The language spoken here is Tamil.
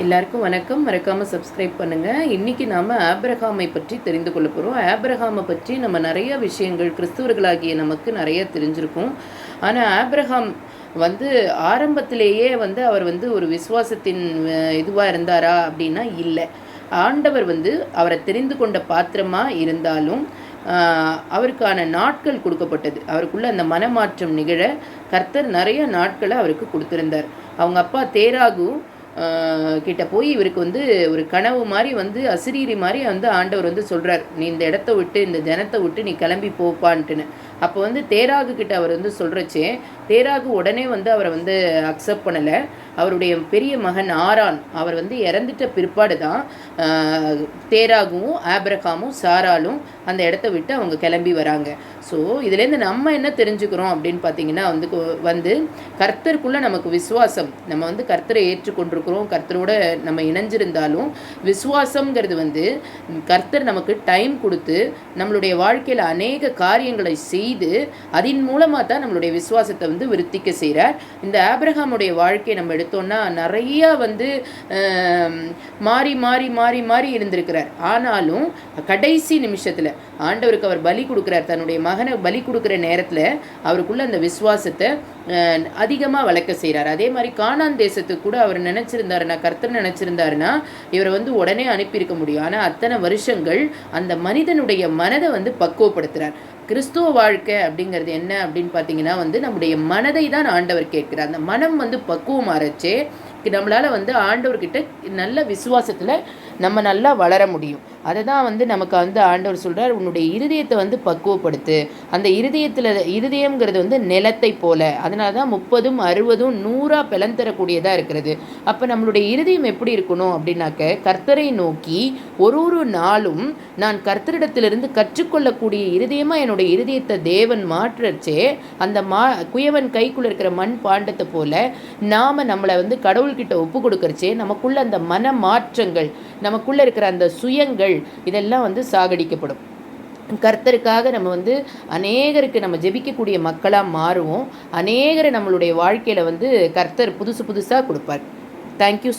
எல்லாருக்கும் வணக்கம். மறக்காமல் சப்ஸ்கிரைப் பண்ணுங்கள். இன்றைக்கி நாம் ஆபிரகாமை பற்றி தெரிந்து கொள்ள போகிறோம். ஆபிரகாமை பற்றி நம்ம நிறைய விஷயங்கள் கிறிஸ்துவர்களாகிய நமக்கு நிறைய தெரிஞ்சிருக்கும். ஆனால் ஆபிரகாம் ஆரம்பத்திலேயே அவர் ஒரு விசுவாசத்தின் இதுவாக இருந்தாரா அப்படின்னா இல்லை. ஆண்டவர் அவரை தெரிந்து கொண்ட பாத்திரமாக இருந்தாலும் அவருக்கான நாட்கள் கொடுக்கப்பட்டது. அவருக்குள்ள அந்த மனமாற்றம் நிகழ கர்த்தர் நிறைய நாட்களை அவருக்கு கொடுத்துருந்தார். அவங்க அப்பா தேராகு கிட்ட போய் இவருக்கு ஒரு கனவு மாதிரி அசிரீரி மாதிரி ஆண்டவர் சொல்கிறார், நீ இந்த இடத்த விட்டு இந்த ஜனத்தை விட்டு நீ கிளம்பி போப்பான்ட்டுன்னு. அப்போ தேராகு கிட்ட அவர் சொல்கிறச்சே தேராகு உடனே அவரை அக்செப்ட் பண்ணலை. அவருடைய பெரிய மகன் ஆரான் அவர் இறந்துட்ட பிற்பாடு தான் தேராகுவும் ஆபிரகாமும் சாராலும் அந்த இடத்த விட்டு அவங்க கிளம்பி வராங்க. ஸோ இதுலேருந்து நம்ம என்ன தெரிஞ்சுக்கிறோம் அப்படின்னு பார்த்தீங்கன்னா கர்த்தருக்குள்ளே நமக்கு விசுவாசம், நம்ம கர்த்தரை ஏற்றுக்கொண்டிருக்கிறோம், கர்த்தரோட நம்ம இணைஞ்சிருந்தாலும் விசுவாசங்கிறது கர்த்தர் நமக்கு டைம் கொடுத்து நம்மளுடைய வாழ்க்கையில் அநேக காரியங்களை செய்து அதன் மூலமாக தான் நம்மளுடைய விசுவாசத்தை விருத்திக்க செய்கிறார். இந்த ஆபிரகாமுடைய வாழ்க்கையை நம்ம எடுத்தோம்னா நிறைய மாறி மாறி மாறி மாறி இருந்திருக்கிறார். ஆனாலும் கடைசி நிமிஷத்தில் ஆண்டவருக்கு அவர் பலி கொடுக்குறார். தன்னுடைய மகனை பலி கொடுக்குற நேரத்தில் அவருக்குள்ள அந்த விசுவாசத்தை அதிகமாக வளர்க்க செய்கிறார். அதே மாதிரி கானான் தேசத்துக்கு கூட அவர் நினச்சிருந்தாருன்னா, கர்த்தர் நினச்சிருந்தாருன்னா இவரை உடனே அனுப்பியிருக்க முடியும். ஆனால் அத்தனை வருஷங்கள் அந்த மனிதனுடைய மனதை பக்குவப்படுத்துகிறார். கிறிஸ்துவ வாழ்க்கை அப்படிங்கிறது என்ன அப்படின்னு பார்த்தீங்கன்னா நம்முடைய மனதை தான் ஆண்டவர் கேட்கிறார். அந்த மனம் பக்குவம் ஆரச்சே நம்மளால் ஆண்டவர்கிட்ட நல்ல விசுவாசத்தில் நம்ம நல்லா வளர முடியும். அதை தான் நமக்கு ஆண்டவர் சொல்கிறார், உன்னுடைய இருதயத்தை பக்குவப்படுத்து. அந்த இருதயங்கிறது நிலத்தை போல, அதனால தான் 30, 60, 100 பலன் தரக்கூடியதாக இருக்கிறது. அப்போ நம்மளுடைய இருதயம் எப்படி இருக்கணும் அப்படின்னாக்க கர்த்தரை நோக்கி ஒரு நாளும் நான் கர்த்தரிடத்திலிருந்து கற்றுக்கொள்ளக்கூடிய இருதயமாக என்னுடைய இருதயத்தை தேவன் மாற்றச்சே அந்த குயவன் கைக்குள்ளே இருக்கிற மண் பாண்டத்தை போல நாம் நம்மளை கடவுள்கிட்ட ஒப்பு கொடுக்கறச்சே நமக்குள்ள அந்த மன மாற்றங்கள், நமக்குள்ள இருக்கிற அந்த சுயங்கள் இதெல்லாம் சாகடிக்கப்படும். கர்த்தருக்காக நம்ம அநேகருக்கு நம்ம ஜெபிக்கக்கூடிய மக்களாக மாறுவோம். அநேகரை நம்மளுடைய வாழ்க்கையில் கர்த்தர் புதுசாக கொடுப்பார். தேங்க்யூ.